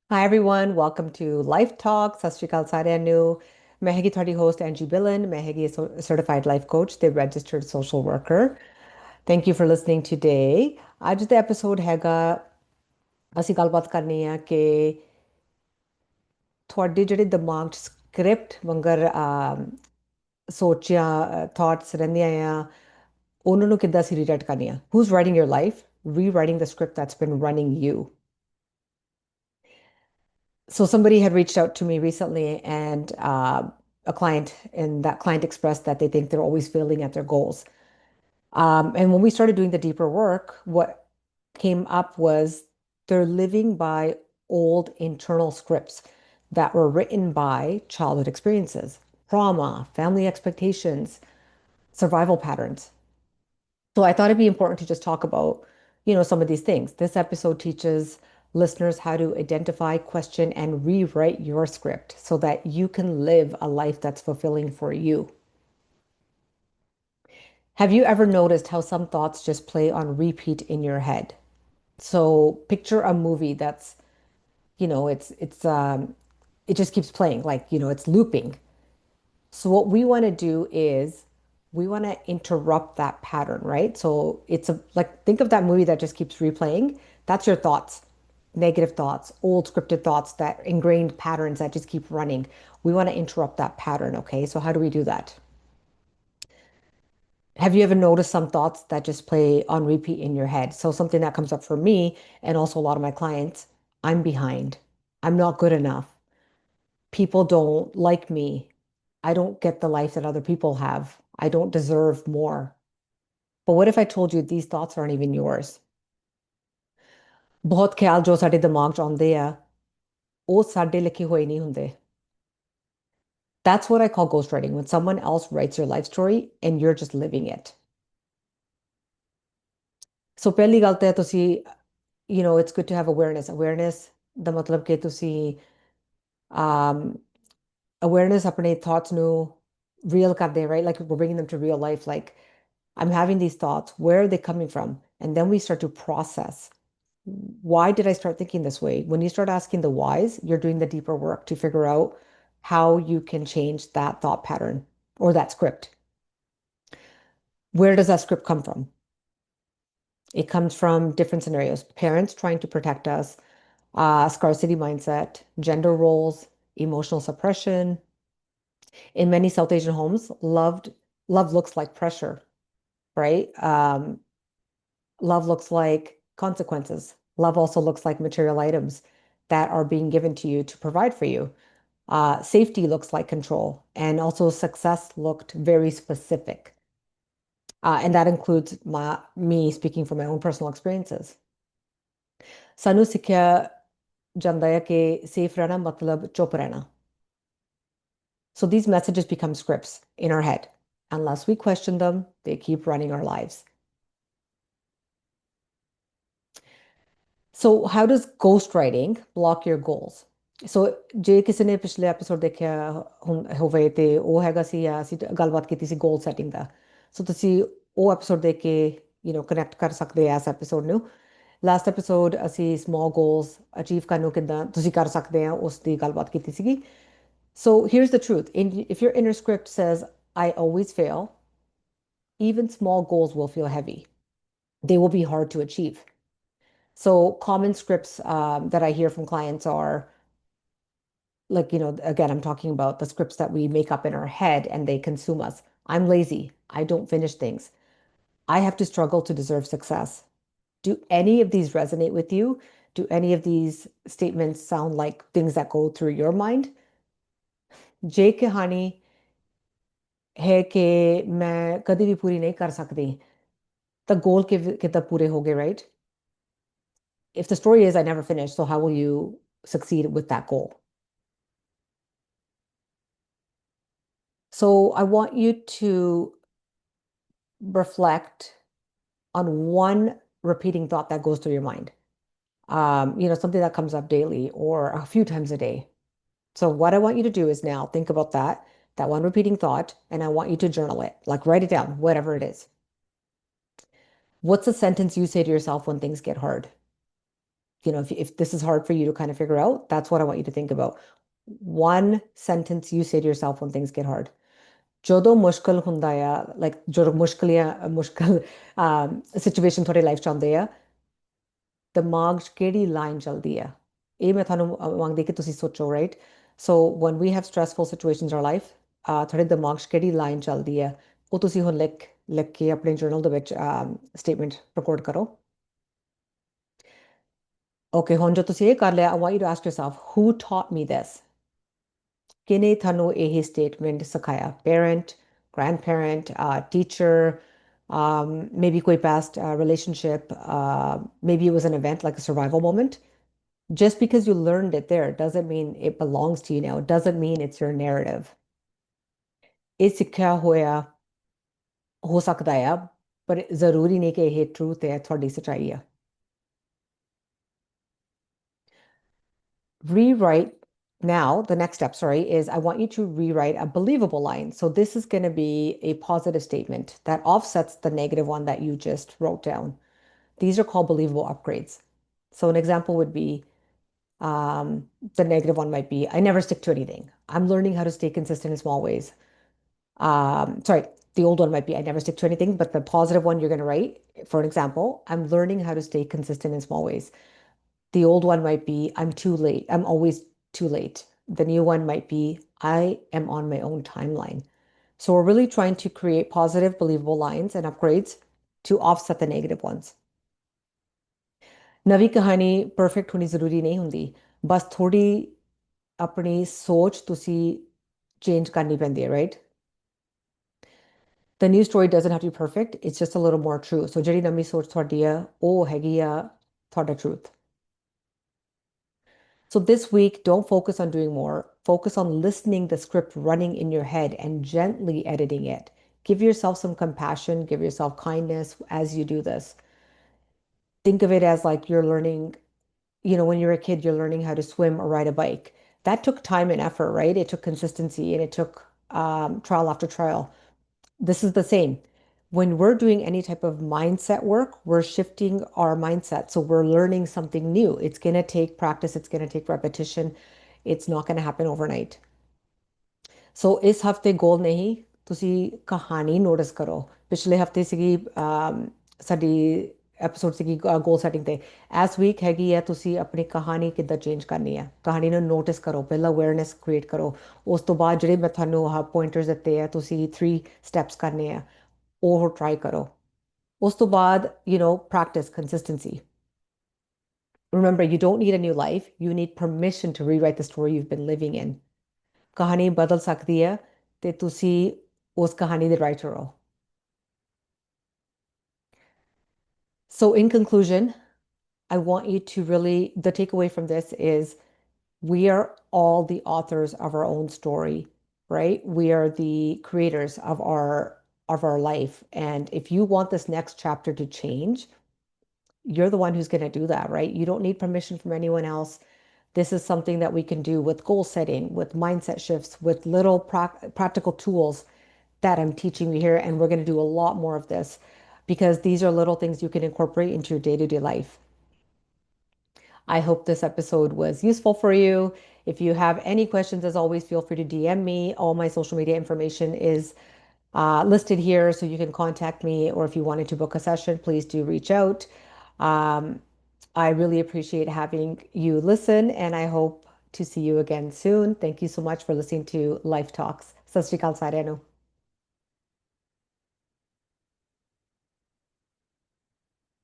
Hi everyone, welcome to Life Talk. ਸਤਿ ਸ਼੍ਰੀ ਅਕਾਲ ਸਾਰਿਆਂ ਨੂੰ। ਮੈਂ ਹੈਗੀ ਤੁਹਾਡੀ host ਐਂਜੀ ਬਿਲਨ। ਮੈਂ ਹੈਗੀ certified life coach ਤੇ registered social worker. Thank you for listening today. ਅੱਜ ਦਾ ਐਪੀਸੋਡ ਹੈਗਾ ਅਸੀਂ ਗੱਲਬਾਤ ਕਰਨੀ ਆ ਕਿ ਤੁਹਾਡੇ ਜਿਹੜੇ ਦਿਮਾਗ 'ਚ ਸਕ੍ਰਿਪਟ ਵਾਂਗਰ ਸੋਚਾਂ ਥਾਟਸ ਰਹਿੰਦੀਆਂ ਆ ਉਹਨਾਂ ਨੂੰ ਕਿੱਦਾਂ ਅਸੀਂ ਰੀਰਾਈਟ ਕਰਨੀ ਆ Who's writing your life? Rewriting the script that's been running you. So somebody had reached out to me recently, and a client, and that client expressed that they think they're always failing at their goals. And when we started doing the deeper work, what came up was they're living by old internal scripts that were written by childhood experiences, trauma, family expectations, survival patterns. So I thought it'd be important to just talk about, some of these things. This episode teaches listeners how to identify, question, and rewrite your script so that you can live a life that's fulfilling for you. Have you ever noticed how some thoughts just play on repeat in your head? So picture a movie that's, it just keeps playing, like, it's looping. So what we want to do is we want to interrupt that pattern, right? So it's like think of that movie that just keeps replaying. That's your thoughts, negative thoughts, old scripted thoughts, that ingrained patterns that just keep running. We want to interrupt that pattern, okay? So how do we do that? Have you ever noticed some thoughts that just play on repeat in your head? So something that comes up for me and also a lot of my clients, I'm behind. I'm not good enough. People don't like me. I don't get the life that other people have. I don't deserve more. But what if I told you these thoughts aren't even yours? ਬਹੁਤ ਖਿਆਲ ਜੋ ਸਾਡੇ ਦਿਮਾਗ 'ਚ ਆਉਂਦੇ ਆ ਉਹ ਸਾਡੇ ਲਿਖੇ ਹੋਏ ਨਹੀਂ ਹੁੰਦੇ. That's what I call ghostwriting, when someone else writes your life story and you're just living it. So ਪਹਿਲੀ ਗੱਲ ਤਾਂ ਤੁਸੀਂ it's good to have awareness. Awareness ਦਾ ਮਤਲਬ ਕਿ ਤੁਸੀਂ um awareness ਆਪਣੇ thoughts ਨੂੰ real ਕਰਦੇ, right? Like we're bringing them to real life. Like I'm having these thoughts. Where are they coming from? And then we start to process. Why did I start thinking this way? When you start asking the whys, you're doing the deeper work to figure out how you can change that thought pattern or that script. Where does that script come from? It comes from different scenarios. Parents trying to protect us, scarcity mindset, gender roles, emotional suppression. In many South Asian homes, love looks like pressure, right? Love looks like consequences. Love also looks like material items that are being given to you to provide for you. Safety looks like control, and also success looked very specific. And that includes me speaking from my own personal experiences. ਸਾਨੂੰ ਸਿੱਖਿਆ ਜਾਂਦਾ ਹੈ ਕਿ safe ਰਹਿਣਾ ਮਤਲਬ ਚੁੱਪ ਰਹਿਣਾ. So these messages become scripts in our head. Unless we question them, they keep running our lives. So how does ghostwriting block your goals? So ਜੇ ਕਿਸੇ ਨੇ ਪਿਛਲੇ ਐਪੀਸੋਡ ਦੇਖਿਆ ਹੋਵੇ ਤੇ ਉਹ ਹੈਗਾ ਸੀ ਅਸੀਂ ਗੱਲਬਾਤ ਕੀਤੀ ਸੀ ਗੋਲ ਸੈਟਿੰਗ ਦਾ ਸੋ ਤੁਸੀਂ ਉਹ ਐਪੀਸੋਡ ਦੇਖ ਕੇ ਕਨੈਕਟ ਕਰ ਸਕਦੇ ਆ ਇਸ ਐਪੀਸੋਡ ਨੂੰ ਲਾਸਟ ਐਪੀਸੋਡ ਅਸੀਂ ਸਮਾਲ ਗੋਲਸ ਅਚੀਵ ਕਰਨ ਨੂੰ ਕਿੱਦਾਂ ਤੁਸੀਂ ਕਰ ਸਕਦੇ ਆ ਉਸ ਦੀ ਗੱਲਬਾਤ ਕੀਤੀ ਸੀਗੀ So here's the truth. If your inner script says, I always fail, even small goals will feel heavy. They will be hard to achieve. So common scripts that I hear from clients are like, again, I'm talking about the scripts that we make up in our head and they consume us. I'm lazy. I don't finish things. I have to struggle to deserve success. Do any of these resonate with you? Do any of these statements sound like things that go through your mind? ਜੇ ਕਹਾਣੀ ਹੈ ਕਿ ਮੈਂ ਕਦੀ ਵੀ ਪੂਰੀ ਨਹੀਂ ਕਰ ਸਕਦੀ ਤਾਂ ਗੋਲ ਕਿੱਦਾਂ ਪੂਰੇ ਹੋਗੇ, right? If the story is I never finish, so how will you succeed with that goal? So I want you to reflect on one repeating thought that goes through your mind. Something that comes up daily or a few times a day. So what I want you to do is now think about that one repeating thought, and I want you to journal it, like write it down, whatever it is. What's a sentence you say to yourself when things get hard? if this is hard for you to kind of figure out, that's what I want you to think about. One sentence you say to yourself when things get hard. ਜਦੋਂ ਮੁਸ਼ਕਲ ਹੁੰਦਾ ਆ like ਜਦੋਂ ਮੁਸ਼ਕਲ situation ਤੁਹਾਡੇ life ਚ ਆਉਂਦੇ ਆ ਦਿਮਾਗ 'ਚ ਕਿਹੜੀ ਲਾਈਨ ਚੱਲਦੀ ਆ ਇਹ ਮੈਂ ਤੁਹਾਨੂੰ ਮੰਗਦੀ ਕਿ ਤੁਸੀਂ ਸੋਚੋ right so when we have stressful situations in our life ਤੁਹਾਡੇ ਦਿਮਾਗ 'ਚ ਕਿਹੜੀ ਲਾਈਨ ਚੱਲਦੀ ਆ ਉਹ ਤੁਸੀਂ ਹੁਣ ਲਿਖ ਲਿਖ ਕੇ ਆਪਣੇ ਜਰਨਲ ਦੇ ਵਿੱਚ ਸਟੇਟਮੈਂਟ ਰਿਕਾਰਡ ਕਰੋ ਓਕੇ ਹੁਣ ਜੋ ਤੁਸੀਂ ਇਹ ਕਰ ਲਿਆ I want you to ask yourself who taught me this ਕਿਨੇ ਤੁਹਾਨੂੰ ਇਹ ਸਟੇਟਮੈਂਟ ਸਿਖਾਇਆ parent grandparent teacher maybe ਕੋਈ past relationship maybe it was an event like a survival moment just because you learned it there doesn't mean it belongs to you now. It doesn't mean it's your narrative. ਇਹ ਸਿੱਖਿਆ ਹੋਇਆ ਹੋ ਸਕਦਾ ਆ ਪਰ ਜ਼ਰੂਰੀ ਨਹੀਂ ਕਿ ਇਹ ਟਰੂਥ ਹੈ ਤੁਹਾਡੀ ਸੱਚਾਈ ਆ rewrite now the next step sorry is I want you to rewrite a believable line so this is going to be a positive statement that offsets the negative one that you just wrote down these are called believable upgrades so an example would be um, the negative one might be I never stick to anything I'm learning how to stay consistent in small ways sorry, the old one might be I never stick to anything, but the positive one you're going to write, for an example, I'm learning how to stay consistent in small ways. The old one might be I'm too late. I'm always too late. The new one might be I am on my own timeline. So we're really trying to create positive, believable lines and upgrades to offset the negative ones. नवी कहानी perfect होनी जरूरी नहीं हुंदी बस थोड़ी अपनी सोच तुसी चेंज करनी पैंदी है right the new story doesn't have to be perfect. It's just a little more true. So ਜਿਹੜੀ ਨਵੀਂ ਸੋਚ ਤੁਹਾਡੀ ਆ ਉਹ ਹੈਗੀ ਆ ਤੁਹਾਡਾ truth. So this week, don't focus on doing more. Focus on listening the script running in your head and gently editing it. Give yourself some compassion, give yourself kindness as you do this. Think of it as like you're learning, when you're a kid, you're learning how to swim or ride a bike. That took time and effort, right? It took consistency and it took trial after trial. This is the same. When we're doing any type of mindset work, we're shifting our mindset. So we're learning something new. It's going to take practice, it's going to take repetition. It's not going to happen overnight. ਸੋ ਇਸ ਹਫਤੇ ਗੋਲ ਨਹੀਂ ਤੁਸੀਂ ਕਹਾਣੀ notice ਕਰੋ ਪਿਛਲੇ ਹਫਤੇ ਸੀਗੀ ਸਾਡੀ ਐਪੀਸੋਡ ਸੀਗੀ ਗੋਲ ਸੈਟਿੰਗ ਤੇ ਐਸ ਵੀਕ ਹੈਗੀ ਹੈ ਤੁਸੀਂ ਆਪਣੀ ਕਹਾਣੀ ਕਿੱਦਾਂ ਚੇਂਜ ਕਰਨੀ ਹੈ ਕਹਾਣੀ ਨੂੰ ਨੋਟਿਸ ਕਰੋ ਪਹਿਲਾਂ ਅਵੇਅਰਨੈਸ ਕ੍ਰੀਏਟ ਕਰੋ ਉਸ ਤੋਂ ਬਾਅਦ ਜਿਹੜੇ ਮੈਂ ਤੁਹਾਨੂੰ ਆਹ ਪੁਆਇੰਟਰਸ ਦਿੱਤੇ ਆ ਤੁਸੀਂ 3 ਸਟੈਪਸ ਕਰਨੇ ਆ ਉਹ ਟਰਾਈ ਕਰੋ ਉਸ ਤੋਂ ਬਾਅਦ practice consistency remember you don't need a new life you need permission to rewrite the story you've been living in ਕਹਾਣੀ ਬਦਲ ਸਕਦੀ ਹੈ ਤੇ ਤੁਸੀਂ ਉਸ ਕਹਾਣੀ ਦੇ ਰਾਈਟਰ ਹੋ So in conclusion, I want you to really, the takeaway from this is we are all the authors of our own story, right? We are the creators of our life. And if you want this next chapter to change, you're the one who's going to do that, right? You don't need permission from anyone else. This is something that we can do with goal setting, with mindset shifts, with little practical tools that I'm teaching you here. And we're going to do a lot more of this because these are little things you can incorporate into your day-to-day life. I hope this episode was useful for you. If you have any questions, as always, feel free to DM me. All my social media information is listed here, so you can contact me. Or if you wanted to book a session, please do reach out. I really appreciate having you listen, and I hope to see you again soon. Thank you so much for listening to Life Talks. Sat Sri Akal ਸਾਰਿਆਂ ਨੂੰ